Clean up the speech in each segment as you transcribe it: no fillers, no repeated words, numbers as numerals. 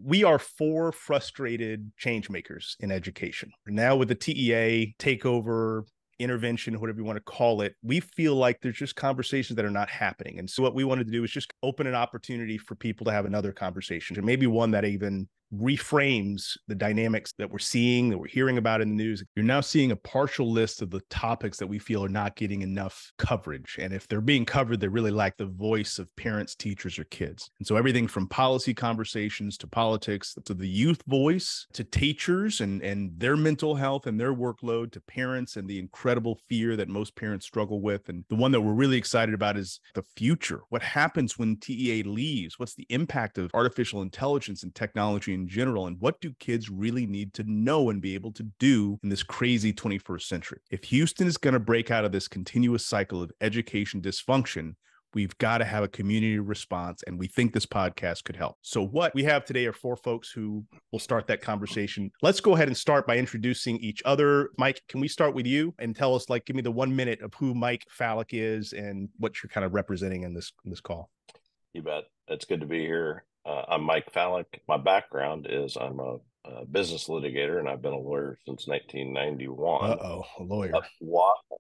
we are four frustrated change makers in education. Now with the TEA takeover, intervention, whatever you want to call it, we feel like there's just conversations that are not happening. And so what we wanted to do is just open an opportunity for people to have another conversation, and maybe one that even reframes the dynamics that we're seeing, that we're hearing about in the news. You're now seeing a partial list of the topics that we feel are not getting enough coverage. And if they're being covered, they really lack the voice of parents, teachers, or kids. And so everything from policy conversations to politics, to the youth voice, to teachers and their mental health and their workload, to parents and the incredible fear that most parents struggle with. And the one that we're really excited about is the future. What happens when TEA leaves? What's the impact of artificial intelligence and technology in general, and what do kids really need to know and be able to do in this crazy 21st century? If Houston is going to break out of this continuous cycle of education dysfunction, we've got to have a community response, and we think this podcast could help. So what we have today are four folks who will start that conversation. Let's go ahead and start by introducing each other. Mike, can we start with you and tell us, give me the 1 minute of who Mike Fallick is and what you're kind of representing in this call? You bet. It's good to be here. I'm Mike Fallick. My background is I'm a business litigator, and I've been a lawyer since 1991. Uh-oh, a lawyer.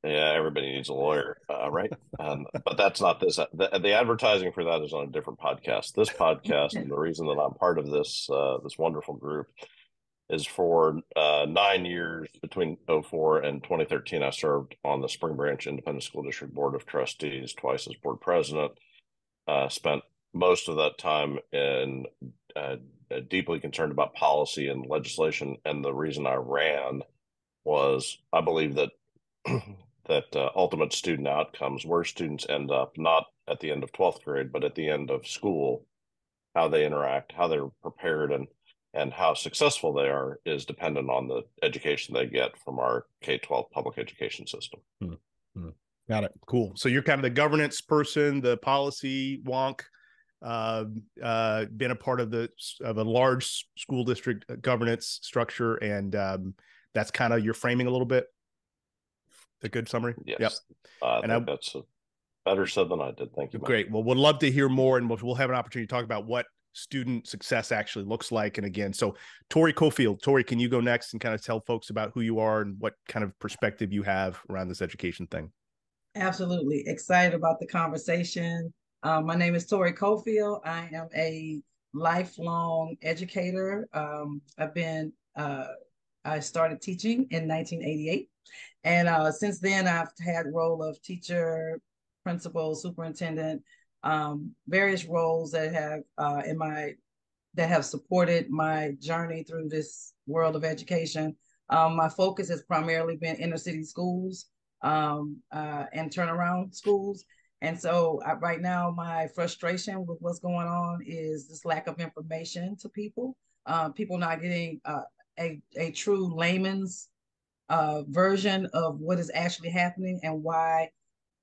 Yeah, everybody needs a lawyer, right? But that's not this. The advertising for that is on a different podcast. This podcast, and the reason that I'm part of this wonderful group is for 9 years, between '04 and 2013, I served on the Spring Branch Independent School District Board of Trustees, twice as board president. Spent most of that time in deeply concerned about policy and legislation. And the reason I ran was I believe that ultimate student outcomes, where students end up, not at the end of 12th grade, but at the end of school, how they interact, how they're prepared, and how successful they are is dependent on the education they get from our K-12 public education system. Mm-hmm. Got it. Cool. So you're kind of the governance person, the policy wonk, been a part of a large school district governance structure, and that's kind of your framing a little bit. A good summary. Yes. Yep. I think that's better said than I did. Thank you. Great. Well, we'd love to hear more, and we'll have an opportunity to talk about what student success actually looks like. And again, so Tori Cofield, Tori, can you go next and kind of tell folks about who you are and what kind of perspective you have around this education thing? Absolutely. Excited about the conversation. My name is Tori Cofield. I am a lifelong educator. I started teaching in 1988. And since then, I've had role of teacher, principal, superintendent, various roles that have supported my journey through this world of education. My focus has primarily been inner city schools, and turnaround schools. And so right now, my frustration with what's going on is this lack of information to people, people not getting a true layman's version of what is actually happening and why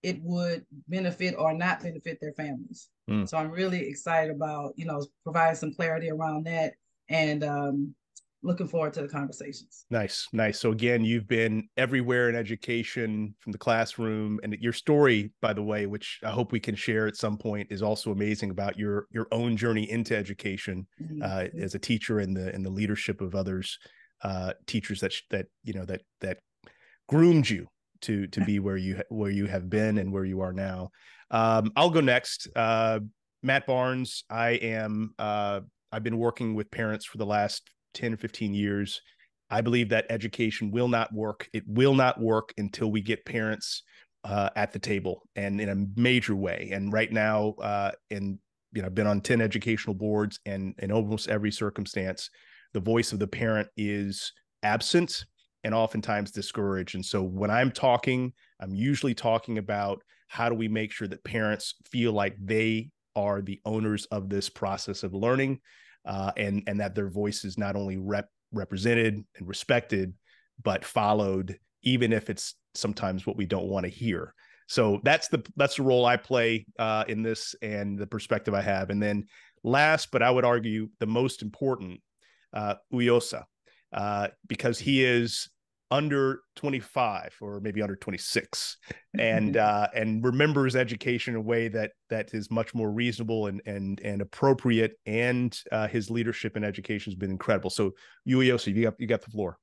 it would benefit or not benefit their families. So I'm really excited about, providing some clarity around that, and looking forward to the conversations. Nice. So again, you've been everywhere in education, from the classroom, and your story, by the way, which I hope we can share at some point, is also amazing about your own journey into education, as a teacher and the leadership of others, teachers that groomed you to be where you have been and where you are now. I'll go next. Matt Barnes. I've been working with parents for the last 10 or 15 years. I believe that education will not work. It will not work until we get parents at the table, and in a major way. And right now, I've been on 10 educational boards, and in almost every circumstance, the voice of the parent is absent and oftentimes discouraged. And so when I'm talking, I'm usually talking about how do we make sure that parents feel like they are the owners of this process of learning, and that their voice is not only represented and respected, but followed, even if it's sometimes what we don't want to hear. So that's the role I play in this, and the perspective I have. And then last, but I would argue the most important, Uyosa, because he is under 25 or maybe under 26 and remembers education in a way that is much more reasonable and appropriate, and his leadership in education has been incredible. So Uyosa, you got the floor.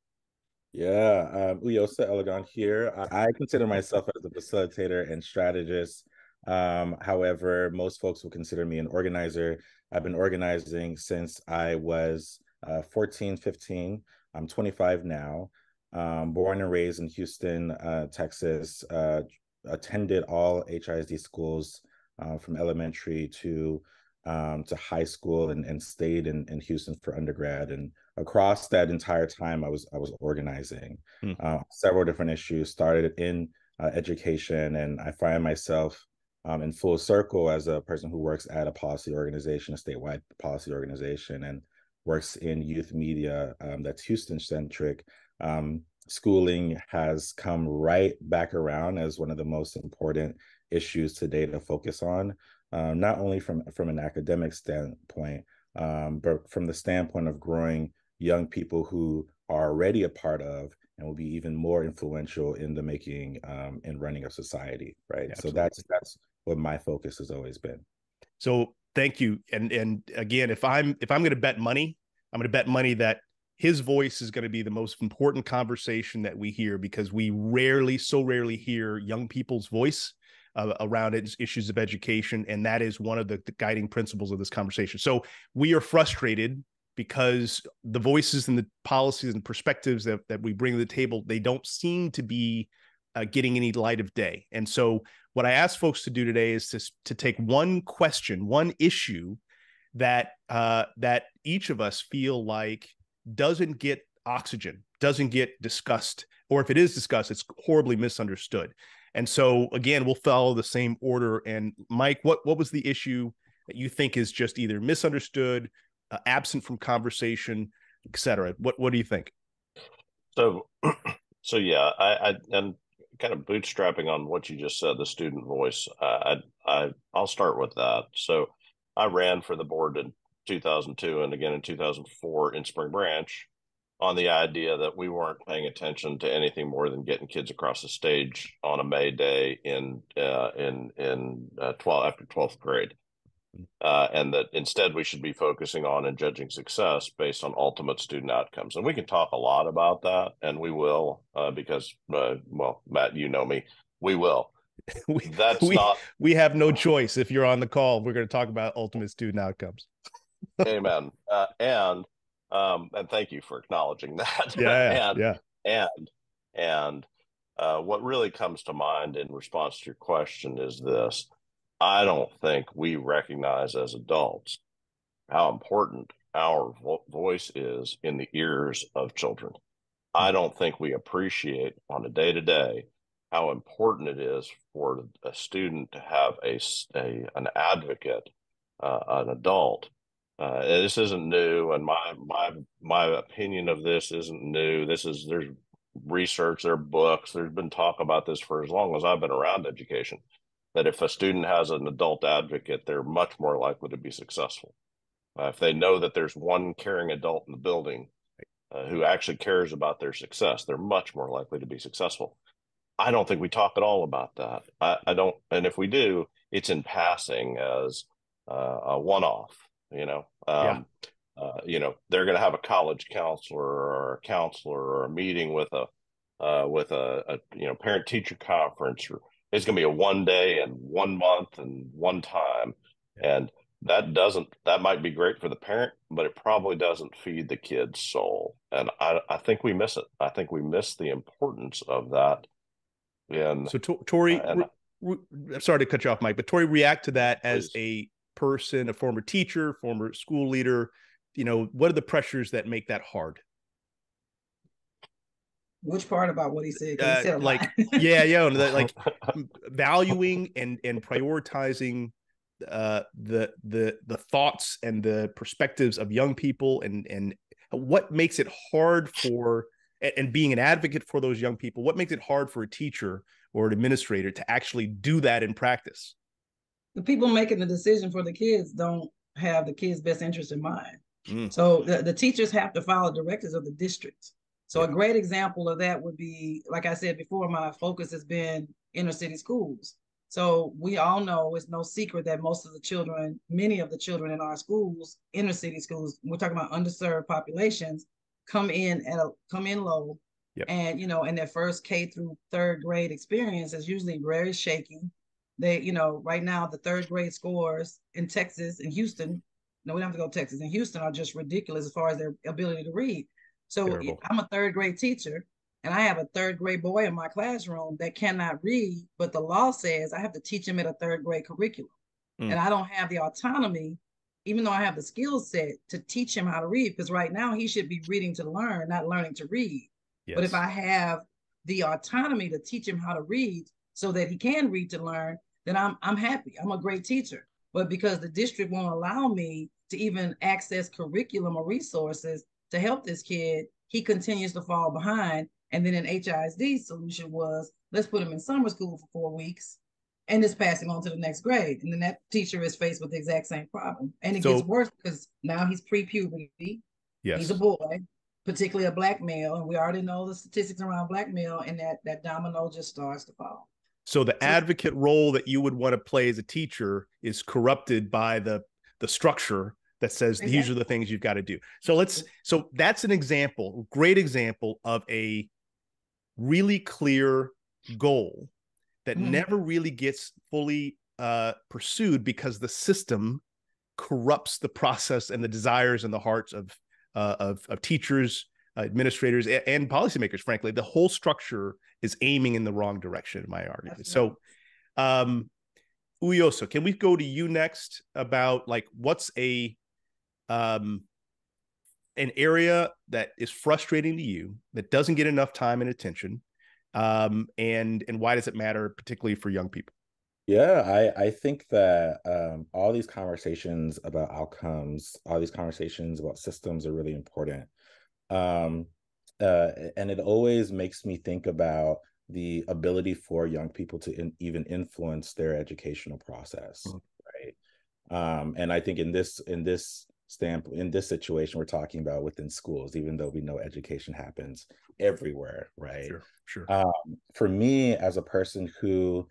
Yeah, Uyosa Elegon here. I consider myself as a facilitator and strategist. However, most folks will consider me an organizer. I've been organizing since I was 14, 15. I'm 25 now. Born and raised in Houston, Texas. Attended all HISD schools from elementary to high school, and stayed in Houston for undergrad. And across that entire time, I was organizing several different issues. Started in education, and I find myself in full circle as a person who works at a policy organization, a statewide policy organization, and works in youth media that's Houston centric. Schooling has come right back around as one of the most important issues today to focus on, not only from an academic standpoint, but from the standpoint of growing young people who are already a part of and will be even more influential in the making and running of society, right? Absolutely. So that's what my focus has always been. So thank you. And again, if I'm going to bet money, I'm going to bet money that his voice is going to be the most important conversation that we hear, because we so rarely hear young people's voice around issues of education. And that is one of the guiding principles of this conversation. So we are frustrated because the voices and the policies and perspectives that we bring to the table, they don't seem to be getting any light of day. And so what I ask folks to do today is to take one question, one issue that each of us feel like doesn't get oxygen, doesn't get discussed, or if it is discussed, it's horribly misunderstood. And so again, we'll follow the same order. And Mike, what was the issue that you think is just either misunderstood, absent from conversation, et cetera? What do you think? So yeah, I and kind of bootstrapping on what you just said, the student voice. I'll start with that. So I ran for the board in 2002 and again in 2004 in Spring Branch on the idea that we weren't paying attention to anything more than getting kids across the stage on a May Day in 12th grade. And that instead we should be focusing on and judging success based on ultimate student outcomes. And we can talk a lot about that, and we will, because, well, Matt, you know me, we will. We have no choice. If you're on the call, we're going to talk about ultimate student outcomes. Amen. And thank you for acknowledging that. And what really comes to mind in response to your question is this. I don't think we recognize as adults how important our voice is in the ears of children. I don't think we appreciate on a day-to-day how important it is for a student to have an advocate, an adult. This isn't new, and my opinion of this isn't new. There's research, there are books, there's been talk about this for as long as I've been around education, that if a student has an adult advocate, they're much more likely to be successful. If they know that there's one caring adult in the building who actually cares about their success, they're much more likely to be successful. I don't think we talk at all about that. I don't, and if we do, it's in passing as a one-off. They're going to have a college counselor or a counselor or a meeting with a parent-teacher conference. Or it's going to be a one day and 1 month and one time, and that might be great for the parent, but it probably doesn't feed the kid's soul. And I think we miss it. I think we miss the importance of that. And so Tori, I'm sorry to cut you off, Mike, but Tori, react to that as a person, a former teacher, former school leader. What are the pressures that make that hard? Which part about what he said? He said a lot. like valuing and prioritizing the thoughts and the perspectives of young people, and what makes it hard for, and being an advocate for those young people, what makes it hard for a teacher or an administrator to actually do that in practice? The people making the decision for the kids don't have the kids' best interest in mind. So the teachers have to follow directives of the district. So a great example of that would be, like I said before, my focus has been inner city schools. So we all know it's no secret that most of the children, many of the children in our schools, inner city schools, we're talking about underserved populations, come in low. Yep. And, in their first K through third grade experience is usually very shaky. They, right now the third grade scores in Texas and Houston, no, we don't have to go to Texas and Houston, are just ridiculous as far as their ability to read. So Terrible. I'm a third grade teacher, and I have a third grade boy in my classroom that cannot read, but the law says I have to teach him at a third grade curriculum. And I don't have the autonomy, even though I have the skill set to teach him how to read, because right now he should be reading to learn, not learning to read. Yes. But if I have the autonomy to teach him how to read so that he can read to learn, then I'm happy. I'm a great teacher. But because the district won't allow me to even access curriculum or resources to help this kid, he continues to fall behind. And then an HISD solution was, let's put him in summer school for 4 weeks and just pass him on to the next grade. And then that teacher is faced with the exact same problem. And it gets worse because now he's pre-puberty. Yes. He's a boy, particularly a black male. And we already know the statistics around black male, and that domino just starts to fall. So the advocate role that you would want to play as a teacher is corrupted by the structure that says these are the things you've got to do. So that's an example, great example of a really clear goal that never really gets fully pursued because the system corrupts the process and the desires and the hearts of teachers, administrators, and policymakers. Frankly, the whole structure is aiming in the wrong direction, in my argument. So, Uyoso, can we go to you next about what's an area that is frustrating to you, that doesn't get enough time and attention, and why does it matter, particularly for young people? Yeah, I think that all these conversations about outcomes, all these conversations about systems are really important. And it always makes me think about the ability for young people to even influence their educational process, right? And I think in this situation we're talking about within schools, even though we know education happens everywhere, right? Sure. For me, as a person who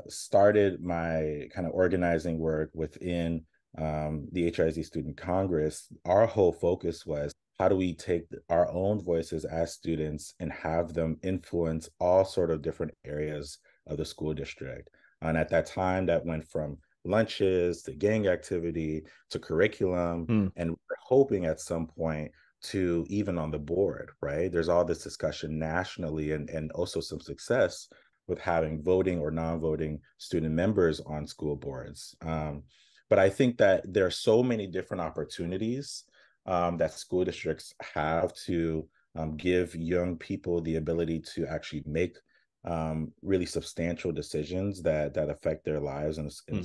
started my kind of organizing work within the HISD Student Congress, our whole focus was, how do we take our own voices as students and have them influence all sort of different areas of the school district? And at that time, that went from lunches to gang activity to curriculum. And we're hoping at some point to even on the board, right? There's all this discussion nationally and also some success with having voting or non-voting student members on school boards. But I think that there are so many different opportunities that school districts have to give young people the ability to actually make really substantial decisions that affect their lives in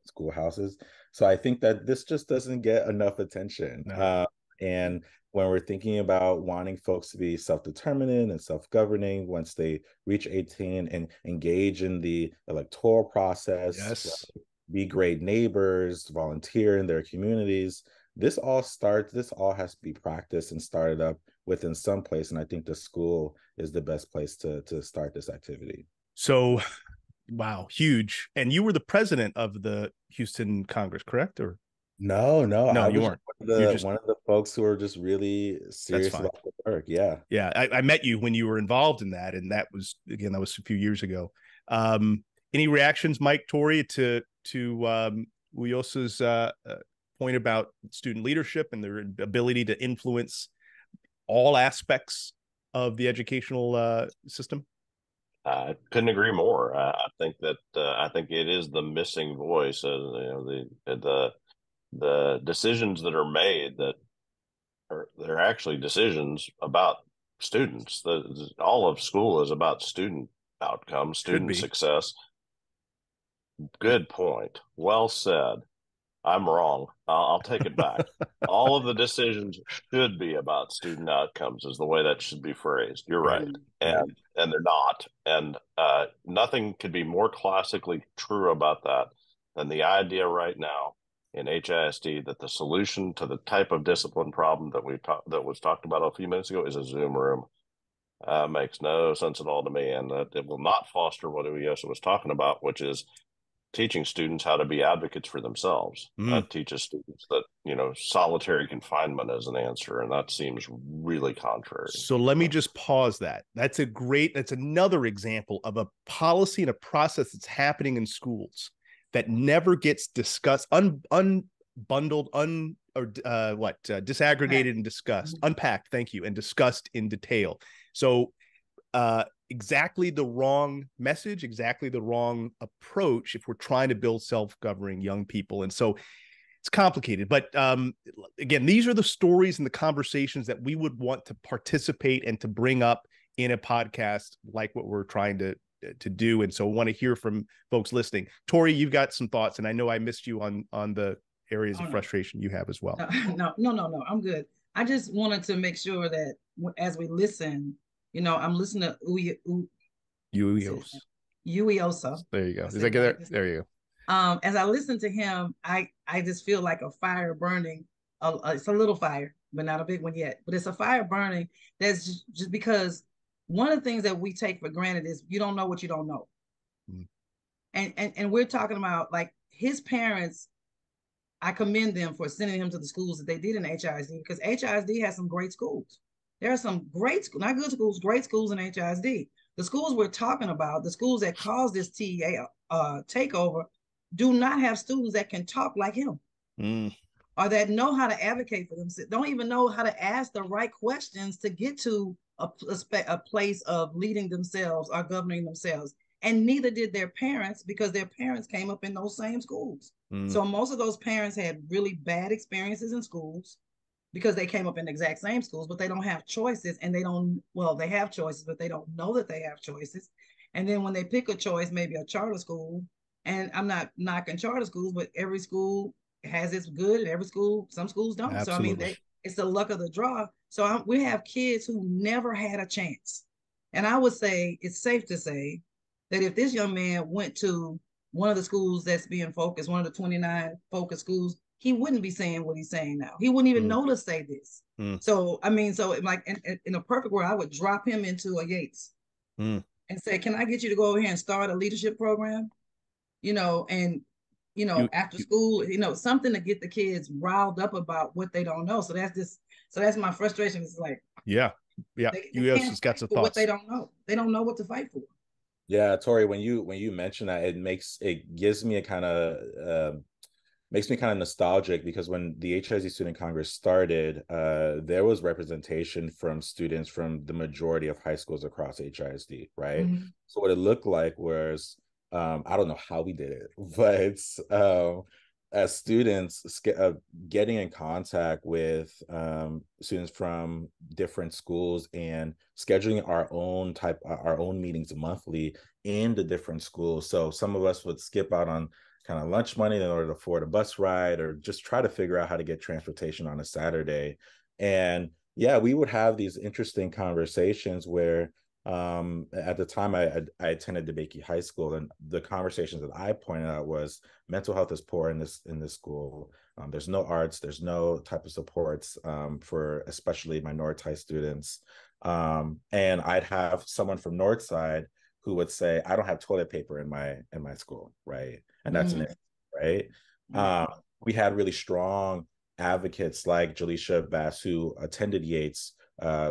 schoolhouses. So I think that this just doesn't get enough attention. No. And when we're thinking about wanting folks to be self-determinant and self-governing once they reach 18 and engage in the electoral process, right? Be great neighbors, volunteer in their communities, this all has to be practiced and started up within some place. And I think the school is the best place to start this activity. So, wow, huge. And you were the president of the Houston Congress, correct? Or no, I you weren't. One of the folks who are just really serious about the work. Yeah. I met you when you were involved in that, and that was a few years ago. Any reactions, Mike, Tori, to Uyosa's point about student leadership and their ability to influence all aspects of the educational system? I couldn't agree more. I think it is the missing voice. The decisions that are made they're actually decisions about students. All of school is about student outcomes, student success. Good point. Well said. I'm wrong. I'll take it back. All of the decisions should be about student outcomes, is the way that should be phrased. You're right. And they're not. And nothing could be more classically true about that than the idea right now in HISD that the solution to the type of discipline problem that was talked about a few minutes ago is a Zoom room. Makes no sense at all to me, and that it will not foster what Uyosa was talking about, which is teaching students how to be advocates for themselves. That teaches students that, solitary confinement is an answer, and that seems really contrary. So let me just pause that. That's another example of a policy and a process that's happening in schools that never gets discussed, unbundled, disaggregated and discussed, unpacked, thank you, and discussed in detail. So exactly the wrong message, exactly the wrong approach if we're trying to build self-governing young people. And so it's complicated, but again, these are the stories and the conversations that we would want to participate and to bring up in a podcast like what we're trying to do. And so I want to hear from folks listening. Tori, you've got some thoughts, and I know I missed you on the areas of frustration you have as well. No, I'm good. I just wanted to make sure that as we listen, I'm listening to Uyosa. There you go. Is that good? There you go. As I listen to him, I just feel like a fire burning. It's a little fire, but not a big one yet. But it's a fire burning. That's just because one of the things that we take for granted is you don't know what you don't know. And we're talking about like his parents. I commend them for sending him to the schools that they did in HISD, because HISD has some great schools. There are some great schools, not good schools, great schools in HISD. The schools we're talking about, the schools that caused this T.E.A. Takeover, do not have students that can talk like him, or that know how to advocate for themselves, don't even know how to ask the right questions to get to a place of leading themselves or governing themselves. And neither did their parents, because their parents came up in those same schools. So most of those parents had really bad experiences in schools because they came up in the exact same schools, but they don't have choices, and they have choices, but they don't know that they have choices. And then when they pick a choice, maybe a charter school, and I'm not knocking charter schools, but every school has its good, and some schools don't. Absolutely. So I mean, it's the luck of the draw. So we have kids who never had a chance. And I would say it's safe to say that if this young man went to one of the schools that's being focused, one of the 29 focus schools, he wouldn't be saying what he's saying now. He wouldn't even know to say this. So, I mean, like in a perfect world, I would drop him into a Yates and say, can I get you to go over here and start a leadership program? After school, something to get the kids riled up about what they don't know. So that's my frustration. It's like, yeah. You have got some thoughts. What they don't know. They don't know what to fight for. Yeah, Tori, when you mention that, makes me kind of nostalgic, because when the HISD Student Congress started, there was representation from students from the majority of high schools across HISD, right? So what it looked like was, I don't know how we did it, but as students getting in contact with students from different schools and scheduling our own meetings monthly in the different schools. So some of us would skip out on kind of lunch money in order to afford a bus ride, or just try to figure out how to get transportation on a Saturday. And yeah, we would have these interesting conversations where at the time I attended DeBakey High School, and the conversations that I pointed out was mental health is poor in this school. There's no arts, there's no type of supports for especially minoritized students. And I'd have someone from Northside who would say, I don't have toilet paper in my school, right? And that's an issue, right? We had really strong advocates like Jaleisha Bass, who attended Yates,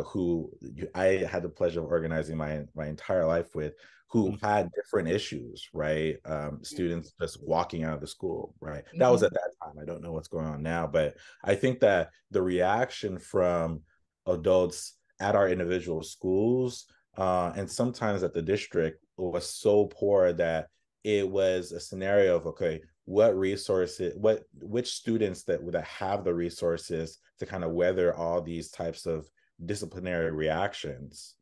who I had the pleasure of organizing my entire life with, who had different issues, right? Students just walking out of the school, right? That was at that time. I don't know what's going on now, but I think that the reaction from adults at our individual schools and sometimes at the district was so poor that it was a scenario of, okay, which students that have the resources to kind of weather all these types of disciplinary reactions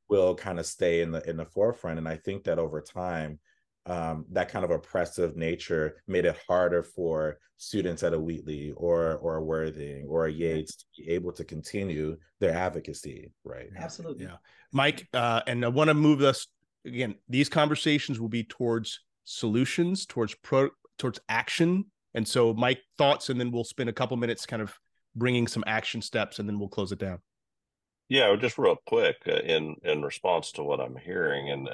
will kind of stay in the forefront. And I think that over time, that kind of oppressive nature made it harder for students at a Wheatley or a Worthing or a Yates to be able to continue their advocacy, right? Absolutely. Yeah. Mike, and I want to move us, again, these conversations will be towards solutions, towards action And so Mike, thoughts, and then we'll spend a couple minutes kind of bringing some action steps, and then we'll close it down. Yeah, just real quick, in response to what I'm hearing,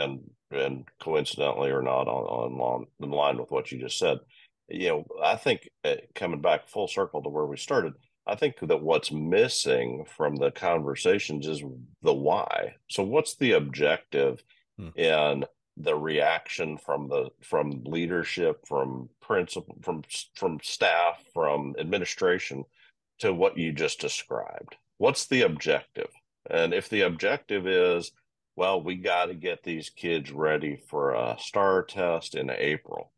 and coincidentally or not, in line with what you just said, I think coming back full circle to where we started, I think that what's missing from the conversations is the why. So, what's the objective in the reaction from leadership, from principal, from staff, from administration to what you just described? What's the objective? And if the objective is, well, we got to get these kids ready for a STAR test in April,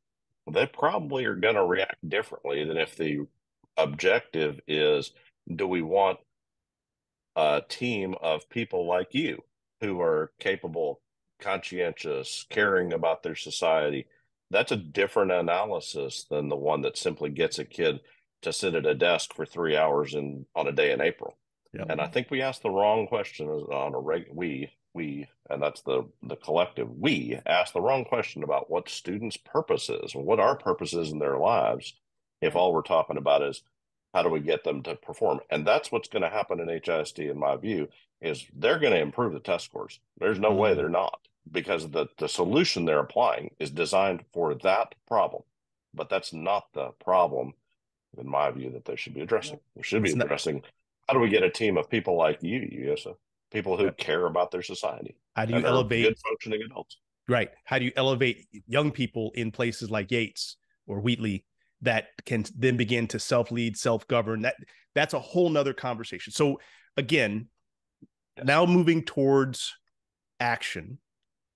they probably are going to react differently than if the objective is, do we want a team of people like you who are capable, conscientious, caring about their society? That's a different analysis than the one that simply gets a kid to sit at a desk for 3 hours on a day in April. Yep. And I think we asked the wrong question on we, and that's the collective. We asked the wrong question about what students' purpose is and what our purpose is in their lives. If all we're talking about is how do we get them to perform, and that's what's going to happen in HISD, in my view, is they're going to improve the test scores. There's no way they're not, because the solution they're applying is designed for that problem, but that's not the problem, in my view, that they should be addressing. They should be addressing how do we get a team of people like you, Yusuf, people who care about their society. How do you elevate good functioning adults? Right. How do you elevate young people in places like Yates or Wheatley that can then begin to self-lead, self-govern? That's a whole nother conversation. So again, now moving towards action,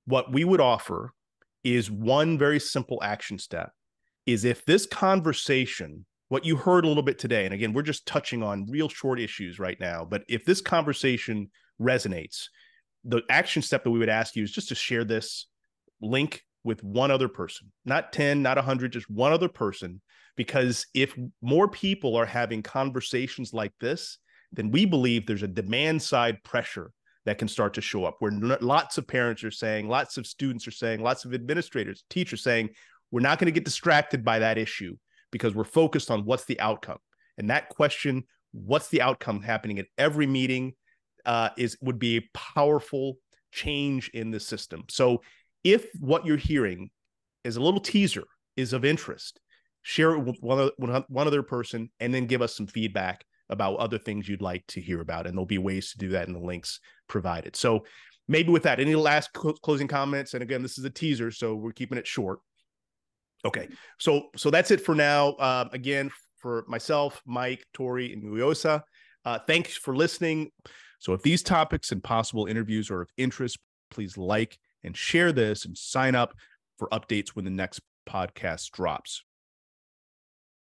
what we would offer is one very simple action step. Is if this conversation, what you heard a little bit today, and again, we're just touching on real short issues right now, but if this conversation resonates, the action step that we would ask you is just to share this link with one other person, not 10, not 100, just one other person. Because if more people are having conversations like this, then we believe there's a demand side pressure that can start to show up, where lots of parents are saying, lots of students are saying, lots of administrators, teachers saying, we're not going to get distracted by that issue because we're focused on what's the outcome. And that question, what's the outcome, happening at every meeting, would be a powerful change in the system. So if what you're hearing is a little teaser, is of interest, share it with one other person, and then give us some feedback about other things you'd like to hear about. And there'll be ways to do that in the links provided. So maybe with that, any last closing comments? And again, this is a teaser, so we're keeping it short. Okay, so that's it for now. Again, for myself, Mike, Tori, and Uyosa, thanks for listening. So if these topics and possible interviews are of interest, please like and share this and sign up for updates when the next podcast drops.